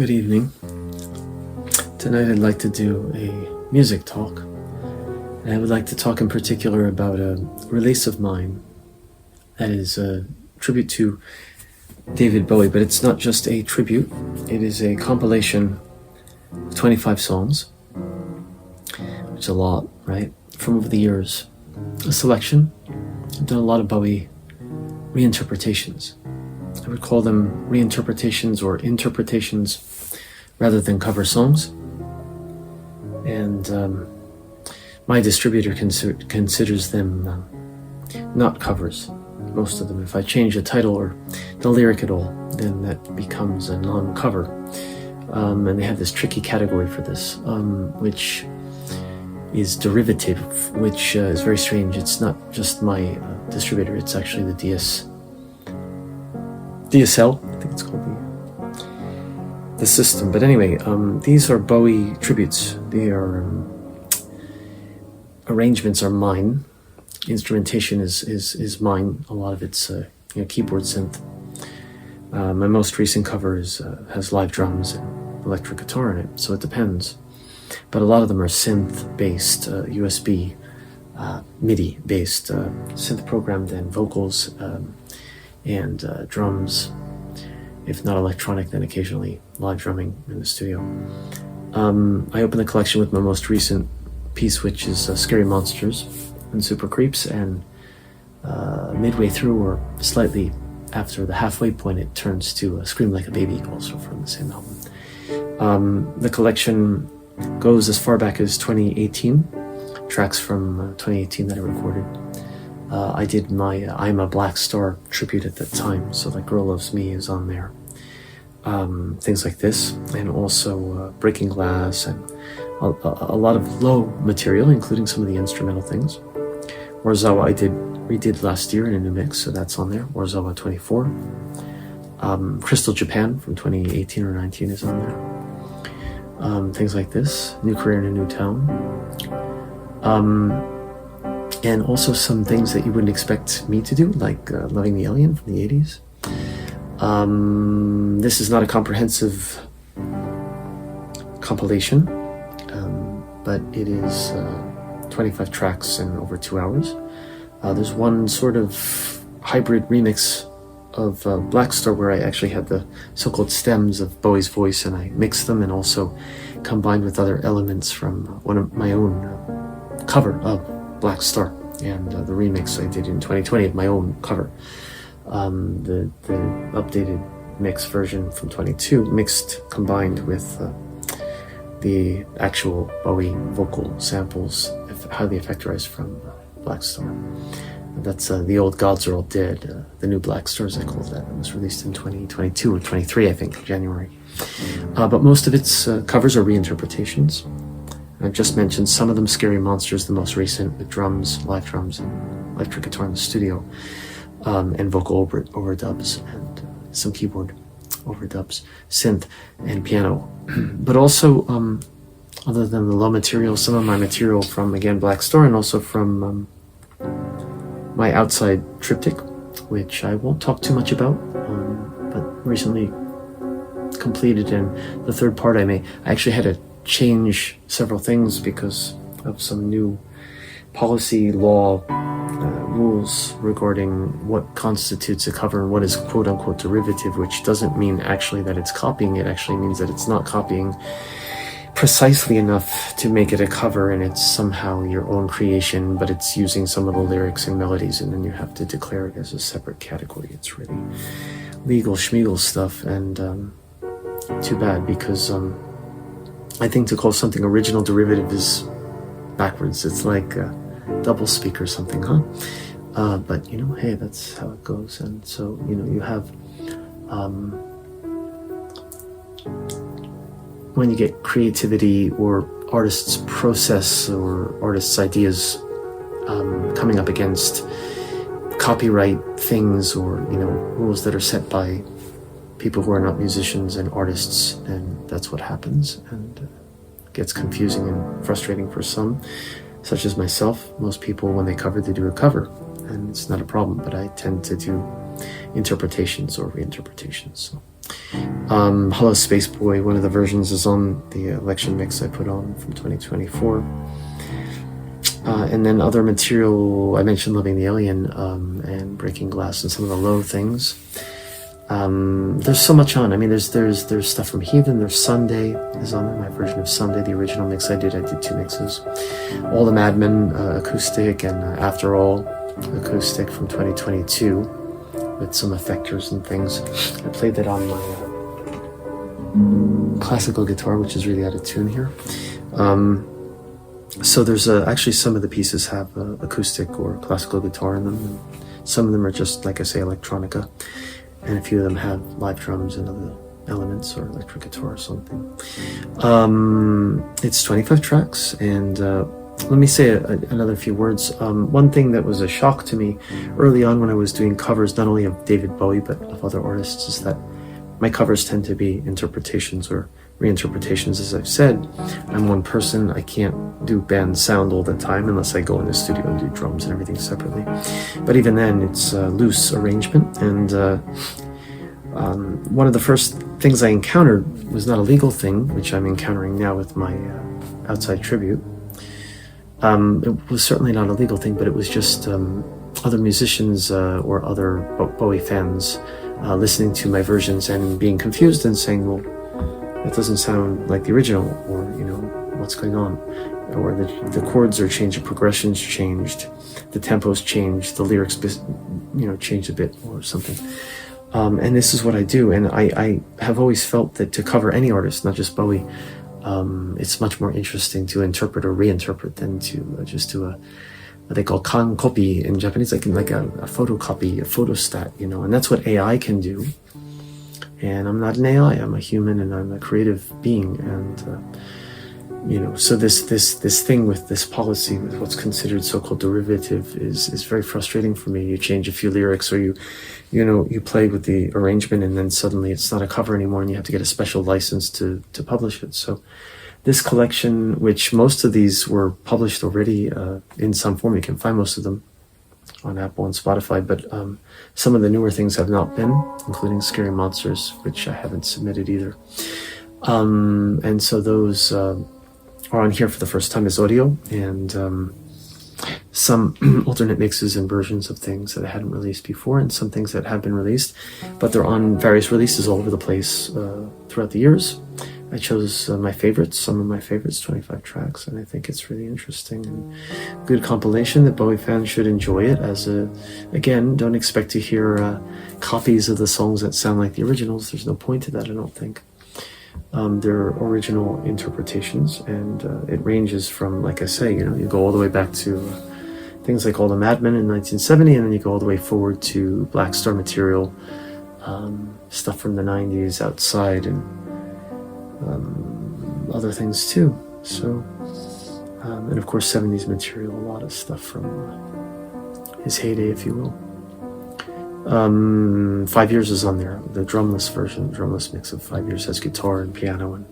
Good evening. Tonight I'd like to do a music talk. And I would like to talk in particular about a release of mine that is a tribute to David Bowie, but it's not just a tribute. It is a compilation of 25 songs, which is a lot, right? From over the years. A selection. I've done a lot of Bowie reinterpretations. I would call them reinterpretations or interpretations rather than cover songs. And my distributor considers them not covers, most of them. If I change the title or the lyric at all, then that becomes a non-cover. And they have this tricky category for this, which is derivative, which is very strange. It's not just my distributor, it's actually the DSL, I think it's called the system. But anyway, these are Bowie tributes. They are arrangements are mine. Instrumentation is mine. A lot of it's keyboard synth. My most recent cover has live drums and electric guitar in it, so it depends. But a lot of them are synth-based, USB, MIDI-based, synth programmed, and vocals and drums. If not electronic, then occasionally live drumming in the studio. I opened the collection with my most recent piece, which is Scary Monsters and Super Creeps, and midway through, or slightly after the halfway point, it turns to Scream Like a Baby, also from the same album. The collection goes as far back as 2018, tracks from 2018 that I recorded. I did my I'm a Black Star tribute at that time, so like Girl Loves Me is on there. Things like this, and also Breaking Glass, and a lot of Lowe material, including some of the instrumental things. Warszawa I redid last year in a new mix, so that's on there. Warszawa 24. Crystal Japan from 2018 or 19 is on there. Things like this. New Career in a New Town. And also some things that you wouldn't expect me to do, like Loving the Alien from the 80s. This is not a comprehensive compilation, but it is 25 tracks in over 2 hours. There's one sort of hybrid remix of Black Star where I actually had the so-called stems of Bowie's voice, and I mixed them and also combined with other elements from one of my own cover of Black Star, and the remix I did in 2020 of my own cover. The updated mix version from 22 combined with the actual Bowie vocal samples, highly effectorized from Black Star. That's the old Gods Are All Dead, the new Black Stars I called that. It was released in 2022 or 23, I think, January. But most of its covers are reinterpretations. I've just mentioned some of them. Scary Monsters, the most recent, with drums, live drums, and electric guitar in the studio, and vocal overdubs, and some keyboard overdubs, synth, and piano. But also, other than the Lowe material, some of my material from, again, Black Star, and also from my Outside triptych, which I won't talk too much about, but recently completed. And the third part I actually had to change several things because of some new policy law rules regarding what constitutes a cover and what is quote-unquote derivative, which doesn't mean actually that it's copying. It actually means that it's not copying precisely enough to make it a cover, and it's somehow your own creation, but it's using some of the lyrics and melodies, and then you have to declare it as a separate category. It's really legal schmeagle stuff, and too bad, because I think to call something original derivative is backwards. It's like a double speak or something, huh? But hey, that's how it goes. And so you have when you get creativity or artists' process or artists' ideas coming up against copyright things, or rules that are set by people who are not musicians and artists, and that's what happens, and it gets confusing and frustrating for some, such as myself. Most people, when they cover, they do a cover, and it's not a problem, but I tend to do interpretations or reinterpretations. So Hello Space Boy, one of the versions is on the election mix I put on from 2024. And then other material, I mentioned Loving the Alien and Breaking Glass and some of the Lowe things. There's so much on. I mean, there's stuff from Heathen, there's Sunday is on there, my version of Sunday, the original mix I did 2 mixes. All the Madmen acoustic and After All acoustic from 2022 with some effectors and things. I played that on my classical guitar, which is really out of tune here. So there's actually some of the pieces have acoustic or classical guitar in them. And some of them are just, like I say, electronica. And a few of them have live drums and other elements or electric guitar or something. It's 25 tracks, and let me say another few words. One thing that was a shock to me early on when I was doing covers, not only of David Bowie, but of other artists, is that my covers tend to be interpretations or reinterpretations. As I've said, I'm one person. I can't do band sound all the time unless I go in the studio and do drums and everything separately. But even then, it's loose arrangement. And one of the first things I encountered was not a legal thing, which I'm encountering now with my outside tribute. It was certainly not a legal thing, but it was just other musicians or other Bowie fans listening to my versions and being confused and saying, well, it doesn't sound like the original, or, you know, what's going on? Or the chords are changed, the progressions changed, the tempos changed, the lyrics, you know, changed a bit or something. And this is what I do. And I have always felt that to cover any artist, not just Bowie, it's much more interesting to interpret or reinterpret than to just do what they call copy in Japanese, like a photocopy, a photostat, you know, and that's what AI can do. And I'm not an AI, I'm a human, and I'm a creative being. And, you know, so this thing with this policy, with what's considered so-called derivative is very frustrating for me. You change a few lyrics, or you play with the arrangement, and then suddenly it's not a cover anymore, and you have to get a special license to publish it. So this collection, which most of these were published already in some form, you can find most of them on Apple and Spotify, but some of the newer things have not been, including Scary Monsters, which I haven't submitted either. And so those are on here for the first time as audio, and some alternate mixes and versions of things that I hadn't released before, and some things that have been released, but they're on various releases all over the place throughout the years. I chose some of my favorites, 25 tracks, and I think it's really interesting and good compilation that Bowie fans should enjoy it. Again, don't expect to hear copies of the songs that sound like the originals. There's no point to that, I don't think. They're original interpretations, and it ranges from, like I say, you know, you go all the way back to things like All the Madmen in 1970, and then you go all the way forward to Black Star material, stuff from the 90s, Outside, and other things too. So, and of course 70s material, a lot of stuff from his heyday, if you will. 5 Years is on there, the drumless mix of 5 Years has guitar and piano and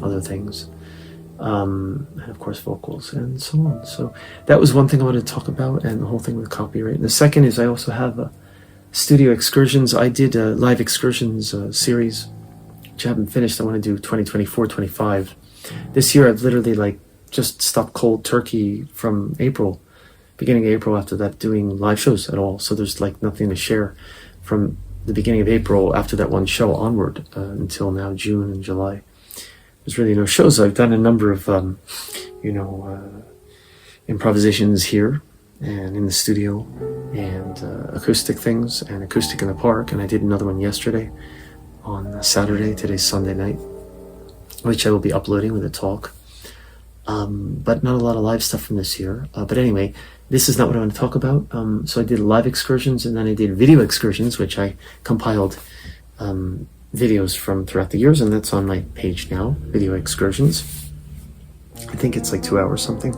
other things. And of course vocals and so on. So that was one thing I wanted to talk about, and the whole thing with copyright. And the second is I also have studio excursions. I did a live excursions series, which I haven't finished. I want to do 2024, 25. This year I've literally just stopped cold turkey from beginning of April after that, doing live shows at all. So there's nothing to share from the beginning of April after that one show onward until now, June and July. There's really no shows. I've done a number of, improvisations here and in the studio, and acoustic things and acoustic in the park. And I did another one yesterday on Saturday. Today's Sunday night, which I will be uploading with a talk. But not a lot of live stuff from this year. But anyway, this is not what I want to talk about. So I did live excursions, and then I did video excursions, which I compiled videos from throughout the years, and that's on my page now, video excursions. I think it's 2 hours something,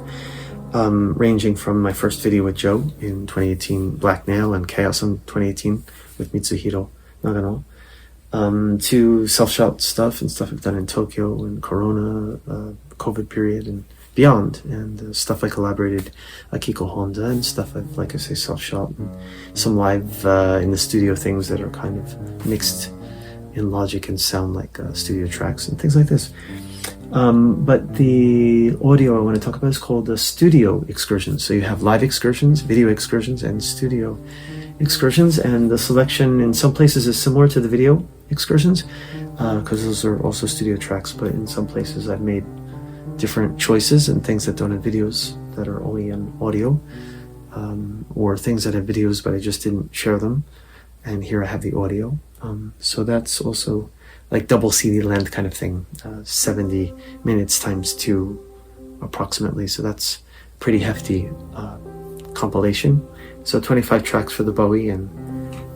ranging from my first video with Joe in 2018, Black Nail, and Chaos in 2018 with Mitsuhiro Nagano, to self-shot stuff and stuff I've done in Tokyo and Corona, COVID period and beyond, and stuff I collaborated Akiko Honda, and stuff I've, like I say, self-shot, and some live in the studio things that are kind of mixed in Logic and sound like studio tracks and things like this. But the audio I want to talk about is called the studio excursions. So you have live excursions, video excursions, and studio excursions, and the selection in some places is similar to the video excursions because those are also studio tracks, but in some places I've made different choices and things that don't have videos that are only in audio, or things that have videos but I just didn't share them, and here I have the audio. So that's also like double CD length kind of thing, 70 minutes times 2 approximately, so that's pretty hefty compilation. So 25 tracks for the Bowie and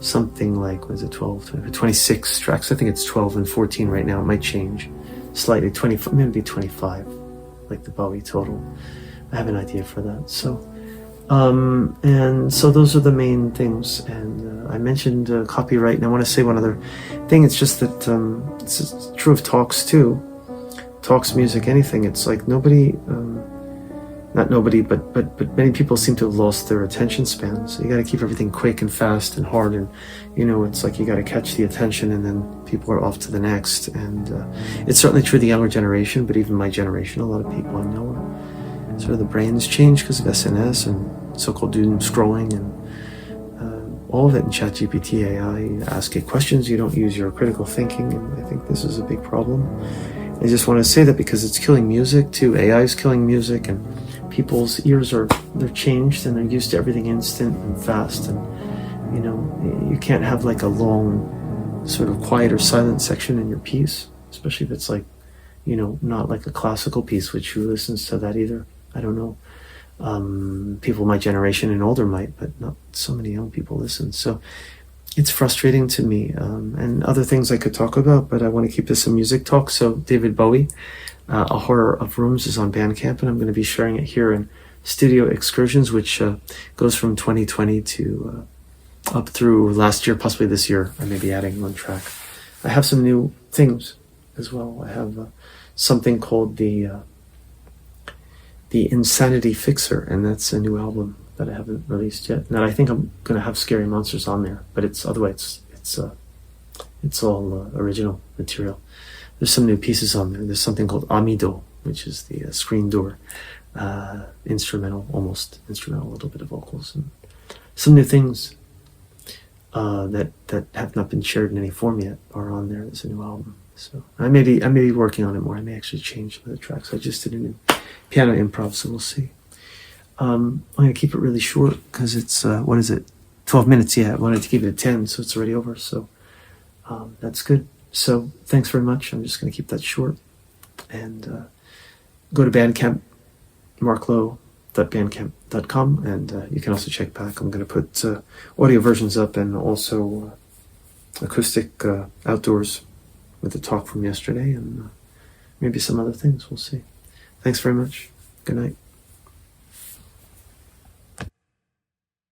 something like, what is it, 26 tracks. I think it's 12 and 14 right now. It might change slightly, 25, maybe 25, like the Bowie total. I have an idea for that. So, and so those are the main things. And I mentioned copyright, and I want to say one other thing. It's just that it's true of talks too. Talks, music, anything. It's like nobody... not nobody, but many people seem to have lost their attention span. So you got to keep everything quick and fast and hard, and it's like you got to catch the attention, and then people are off to the next. And it's certainly true of the younger generation, but even my generation, a lot of people I know are sort of the brains changed because of SNS and so-called doom scrolling and all of it in ChatGPT, AI. You ask it questions, you don't use your critical thinking, and I think this is a big problem. I just want to say that because it's killing music too. AI is killing music, and people's ears they're changed and they're used to everything instant and fast, and you can't have like a long sort of quiet or silent section in your piece, especially if it's like not like a classical piece, which who listens to that either? I don't know. People my generation and older might, but not so many young people listen. So it's frustrating to me, and other things I could talk about, but I want to keep this a music talk. So David Bowie, A Horror of Rooms is on Bandcamp, and I'm going to be sharing it here in Studio Excursions, which goes from 2020 to up through last year, possibly this year. I may be adding one track. I have some new things as well. I have something called the Insanity Fixer, and that's a new album that I haven't released yet. And I think I'm going to have Scary Monsters on there, but otherwise it's all original material. There's some new pieces on there. There's something called Amido, which is the screen door, instrumental, almost instrumental, a little bit of vocals, and some new things that have not been shared in any form yet are on there. There's a new album. So I may be working on it more. I may actually change some of the tracks. I just did a new piano improv, so we'll see. I'm going to keep it really short because it's, 12 minutes? Yeah, I wanted to keep it at 10, so it's already over. So that's good. So thanks very much. I'm just going to keep that short. And go to Bandcamp, marclowe.bandcamp.com, and you can also check back. I'm going to put audio versions up and also acoustic outdoors with the talk from yesterday, and maybe some other things. We'll see. Thanks very much. Good night.